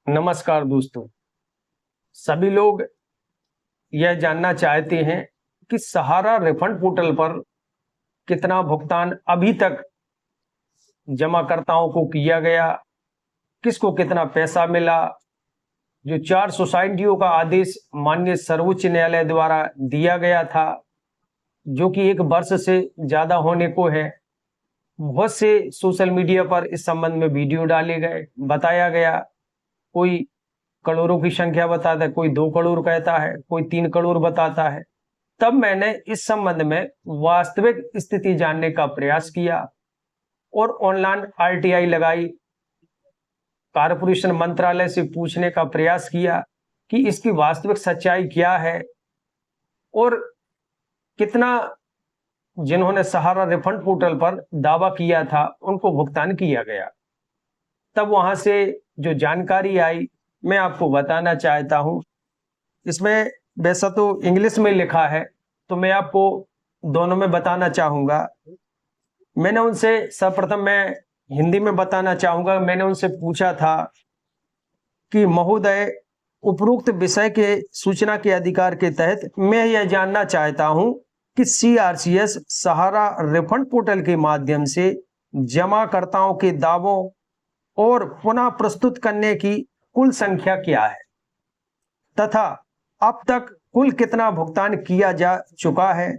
नमस्कार दोस्तों। सभी लोग यह जानना चाहते हैं कि सहारा रिफंड पोर्टल पर कितना भुगतान अभी तक जमाकर्ताओं को किया गया, किसको कितना पैसा मिला। जो 4 सोसाइटियों का आदेश माननीय सर्वोच्च न्यायालय द्वारा दिया गया था, जो कि 1 वर्ष से ज्यादा होने को है। बहुत से सोशल मीडिया पर इस संबंध में वीडियो डाले गए, बताया गया। कोई करोड़ों की संख्या बताता है, कोई 2 करोड़ कहता है, कोई 3 करोड़ बताता है। तब मैंने इस संबंध में वास्तविक स्थिति जानने का प्रयास किया और ऑनलाइन आरटीआई लगाई, कारपोरेशन मंत्रालय से पूछने का प्रयास किया कि इसकी वास्तविक सच्चाई क्या है और कितना जिन्होंने सहारा रिफंड पोर्टल पर दावा किया था उनको भुगतान किया गया। तब वहां से जो जानकारी आई मैं आपको बताना चाहता हूं। इसमें वैसा तो इंग्लिश में लिखा है, तो मैं आपको दोनों में बताना चाहूंगा। मैंने उनसे सर्वप्रथम मैं हिंदी में बताना चाहूंगा। मैंने उनसे पूछा था कि महोदय, उपरोक्त विषय के सूचना के अधिकार के तहत मैं यह जानना चाहता हूं कि सीआरसीएस सहारा रिफंड पोर्टल के माध्यम से जमाकर्ताओं के दावों और पुनः प्रस्तुत करने की कुल संख्या क्या है तथा अब तक कुल कितना भुगतान किया जा चुका है।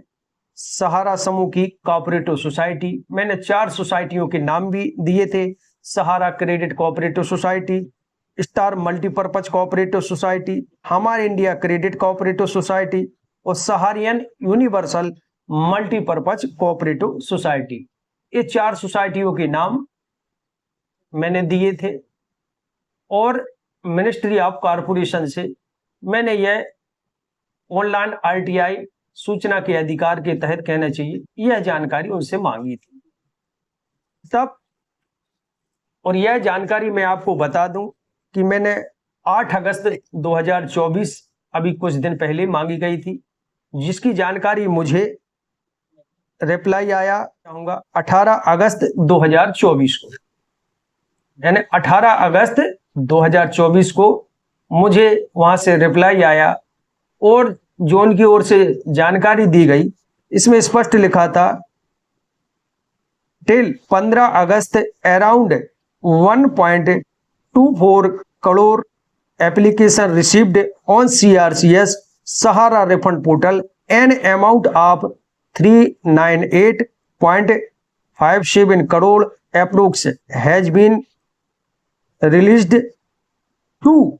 सहारा समूह की कोऑपरेटिव सोसाइटी, मैंने 4 सोसाइटियों के नाम भी दिए थे। Sahara credit cooperative society, star multipurpose cooperative society, Hamare India credit cooperative society और Saharayan universal multipurpose cooperative society. ये 4 सोसाइटियों के नाम मैंने दिए थे और मिनिस्ट्री ऑफ कॉरपोरेशन से मैंने यह ऑनलाइन आरटीआई सूचना के अधिकार के तहत कहना चाहिए यह जानकारी उनसे मांगी थी तब। और यह जानकारी मैं आपको बता दूं कि मैंने 8 अगस्त 2024 अभी कुछ दिन पहले मांगी गई थी, जिसकी जानकारी मुझे रिप्लाई आया चाहूंगा 18 अगस्त 2024 को। यानी 18 अगस्त 2024 को मुझे वहां से रिप्लाई आया और जो उनकी ओर से जानकारी दी गई इसमें स्पष्ट लिखा था, till 15 August around 1.24 crore application received on CRCS Sahara refund portal an amount of 398.57 crore approx has been released to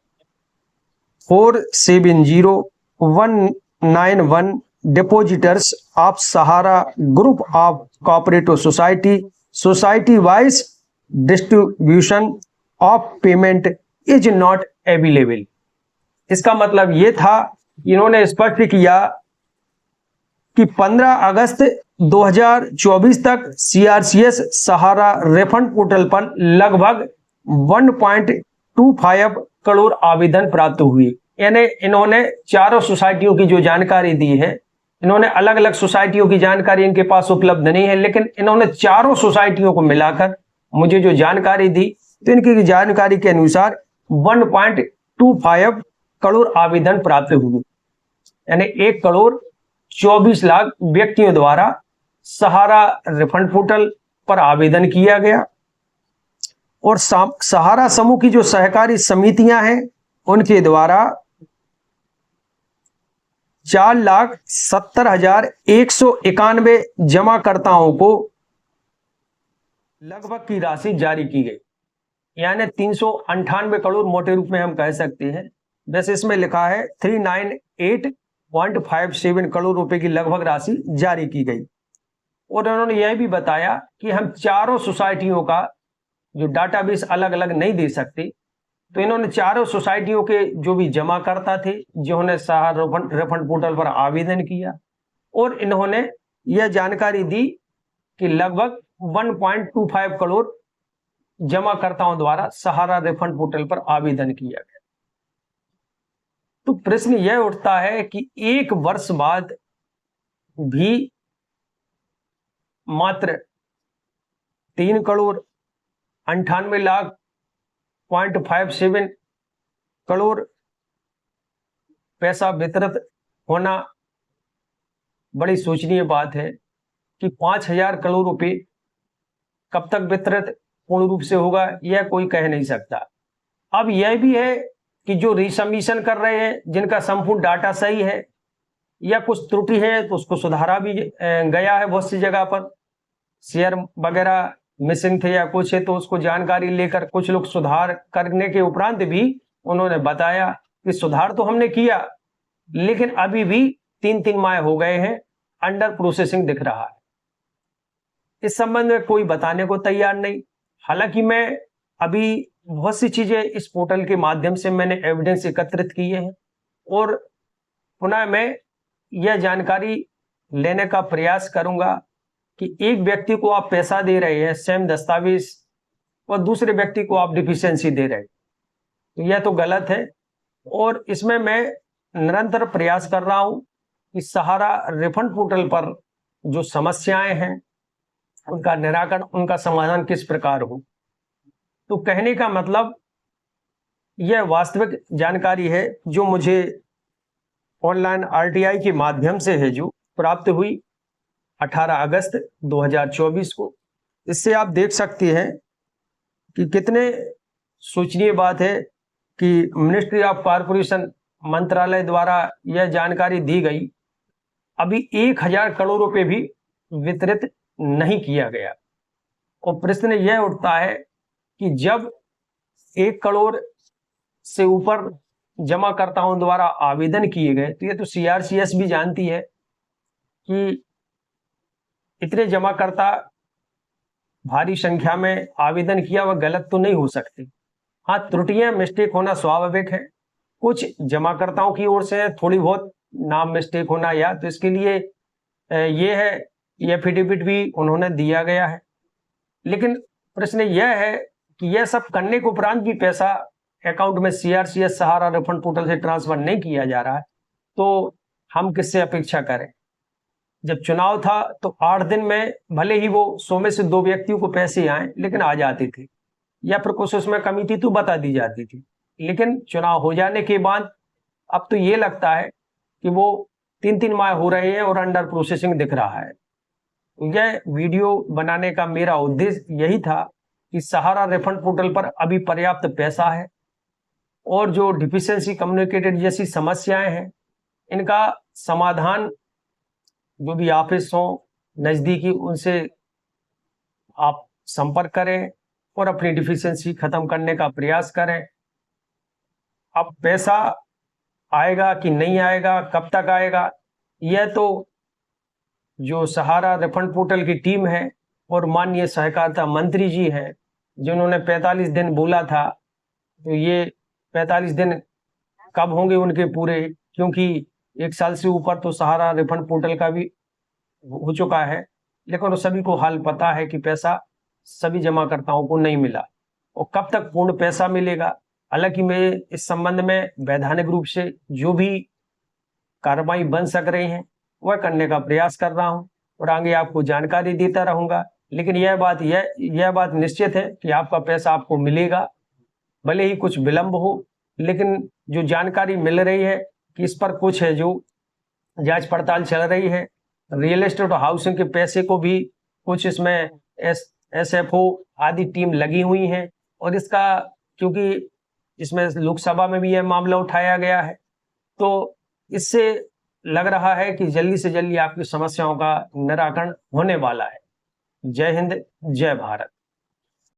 470191 depositors of Sahara Group of Cooperative Society wise distribution of payment is not available। इसका मतलब यह था, इन्होंने स्पष्ट किया कि 15 अगस्त 2024 तक CRCS Sahara refund portal पर लगभग 1.25 करोड़ आवेदन प्राप्त हुए। यानी इन्होंने चारों सोसाइटियों की जो जानकारी दी है, इन्होंने अलग अलग सोसाइटियों की जानकारी इनके पास उपलब्ध नहीं है, लेकिन इन्होंने चारों सोसाइटियों को मिलाकर मुझे जो जानकारी दी, तो इनकी जानकारी के अनुसार 1.25 करोड़ आवेदन प्राप्त हुए। यानी 1 करोड़ 24 लाख व्यक्तियों द्वारा सहारा रिफंड पोर्टल पर आवेदन किया गया और सहारा समूह की जो सहकारी समितियां हैं उनके द्वारा 4,70,191 जमाकर्ताओं को लगभग की राशि जारी की गई। यानी 398 करोड़ मोटे रूप में हम कह सकते हैं। वैसे इसमें लिखा है 398.57 करोड़ रुपए की लगभग राशि जारी की गई। और उन्होंने यह भी बताया कि हम चारों सोसाइटियों का जो डाटाबेस अलग अलग नहीं दे सकते, तो इन्होंने चारों सोसाइटियों के जो भी जमाकर्ता थे जिन्होंने सहारा रिफंड पोर्टल पर आवेदन किया, और इन्होंने यह जानकारी दी कि लगभग 1.25 करोड़ जमाकर्ताओं द्वारा सहारा रिफंड पोर्टल पर आवेदन किया गया। तो प्रश्न यह उठता है कि 1 वर्ष बाद भी मात्र 3 करोड़ 98 लाख 0.57 करोड़ पैसा वितरित होना बड़ी सोचनीय बात है कि 5,000 करोड़ रुपए कब तक वितरित पूर्ण रूप से होगा यह कोई कह नहीं सकता। अब यह भी है कि जो रिसबमिशन कर रहे हैं जिनका संपूर्ण डाटा सही है या कुछ त्रुटि है तो उसको सुधारा भी गया है। बहुत सी जगह पर शेयर वगैरह मिसिंग थे या कुछ है तो उसको जानकारी लेकर कुछ लोग सुधार करने के उपरांत भी उन्होंने बताया कि सुधार तो हमने किया लेकिन अभी भी 3-3 माह हो गए हैं, अंडर प्रोसेसिंग दिख रहा है। इस संबंध में कोई बताने को तैयार नहीं। हालांकि मैं अभी बहुत सी चीजें इस पोर्टल के माध्यम से मैंने एविडेंस एकत्रित किए हैं और पुनः मैं यह जानकारी लेने का प्रयास करूंगा कि एक व्यक्ति को आप पैसा दे रहे हैं सेम दस्तावेज और दूसरे व्यक्ति को आप डिफिशियंसी दे रहे हैं, तो यह तो गलत है। और इसमें मैं निरंतर प्रयास कर रहा हूं कि सहारा रिफंड पोर्टल पर जो समस्याएं हैं उनका निराकरण, उनका समाधान किस प्रकार हो। तो कहने का मतलब यह वास्तविक जानकारी है जो मुझे ऑनलाइन आरटीआई के माध्यम से है जो प्राप्त हुई 18 अगस्त 2024 को। इससे आप देख सकते हैं कि कितने सोचनीय बात है कि मिनिस्ट्री ऑफ कॉरपोरेशन मंत्रालय द्वारा यह जानकारी दी गई, अभी 1,000 करोड़ रुपए भी वितरित नहीं किया गया। और प्रश्न यह उठता है कि जब 1 करोड़ से ऊपर जमाकर्ताओं द्वारा आवेदन किए गए तो ये तो सीआरसीएस भी जानती है कि इतने जमाकर्ता भारी संख्या में आवेदन किया वह गलत तो नहीं हो सकते। हाँ, त्रुटियां मिस्टेक होना स्वाभाविक है, कुछ जमाकर्ताओं की ओर से थोड़ी बहुत नाम मिस्टेक होना या तो इसके लिए ये है एफिडेविट भी उन्होंने दिया गया है। लेकिन प्रश्न यह है कि यह सब करने के उपरांत भी पैसा अकाउंट में सीआरसीएस सहारा रिफंड पोर्टल से ट्रांसफर नहीं किया जा रहा है तो हम किससे अपेक्षा करें। जब चुनाव था तो 8 दिन में भले ही वो 100 में से 2 व्यक्तियों को पैसे आए लेकिन आ जाते थे या फिर कुछ उसमें कमी थी तो बता दी जाती थी। लेकिन चुनाव हो जाने के बाद अब तो ये लगता है कि वो 3-3 माह हो रहे हैं और अंडर प्रोसेसिंग दिख रहा है। यह वीडियो बनाने का मेरा उद्देश्य यही था कि सहारा रिफंड पोर्टल पर अभी पर्याप्त पैसा है और जो डिफिशियंसी कम्युनिकेटेड जैसी समस्याएं हैं इनका समाधान जो भी ऑफिस हो नजदीकी उनसे आप संपर्क करें और अपनी डिफिशियंसी खत्म करने का प्रयास करें। अब पैसा आएगा कि नहीं आएगा, कब तक आएगा, यह तो जो सहारा रिफंड पोर्टल की टीम है और माननीय सहकारिता मंत्री जी हैं जिन्होंने 45 दिन बोला था, तो ये 45 दिन कब होंगे उनके पूरे, क्योंकि 1 साल से ऊपर तो सहारा रिफंड पोर्टल का भी हो चुका है लेकिन सभी को हाल पता है कि पैसा सभी जमाकर्ताओं को नहीं मिला और कब तक पूर्ण पैसा मिलेगा। हालांकि मैं इस संबंध में वैधानिक रूप से जो भी कार्रवाई बन सक रही है वह करने का प्रयास कर रहा हूं और आगे आपको जानकारी देता रहूंगा। लेकिन यह बात निश्चित है कि आपका पैसा आपको मिलेगा, भले ही कुछ विलंब हो, लेकिन जो जानकारी मिल रही है कि इस पर कुछ है जो जांच पड़ताल चल रही है। रियल एस्टेट और हाउसिंग के पैसे को भी कुछ इसमें एसएफओ आदि टीम लगी हुई है और इसका क्योंकि इसमें लोकसभा में भी यह मामला उठाया गया है तो इससे लग रहा है कि जल्दी से जल्दी आपकी समस्याओं का निराकरण होने वाला है। जय हिंद, जय भारत।